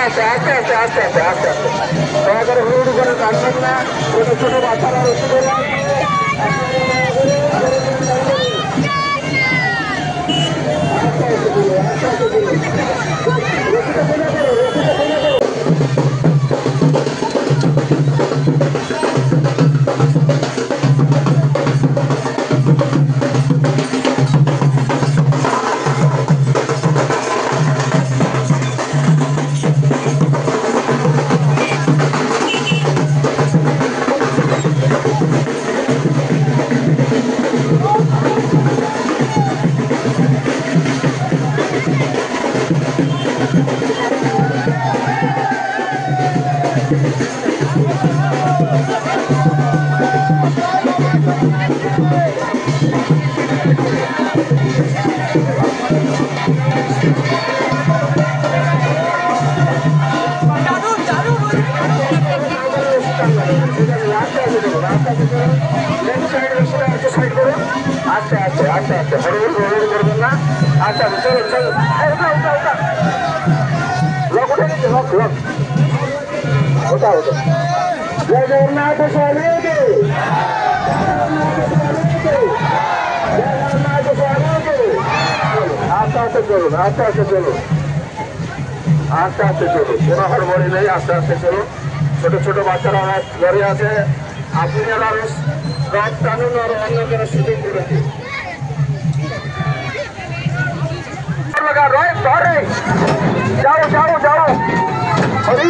আস্তে আস্তে আস্তে আস্তে আস্তে আস্তে আস্তে আস্তে দয়া করে হুড়ুড়ি করে কাটবেন না। ছোট ছোট বাচ্চারা রসি দেবেন। আস্তে আস্তে আস্তে আস্তে হড়ুড়ি করবেন না। আস্তে আস্তে চলো চলো লক উঠে নিচ্ছে লক লক ওটা ওটা জয় জগন্নাথ স্বামীকে জগন্নাথ স্বামীকে। আস্তে আস্তে চলুন আস্তে আস্তে চলুন আস্তে আস্তে চলুন কোনো হড়বড়ি নেই। আস্তে আস্তে চলুন। ছোট ছোট বাচ্চারা ঘরে আছে। আপনি রথ টানুন আর অন্য কোনো সুযোগ করে দিন। যাও যাও যাও হরি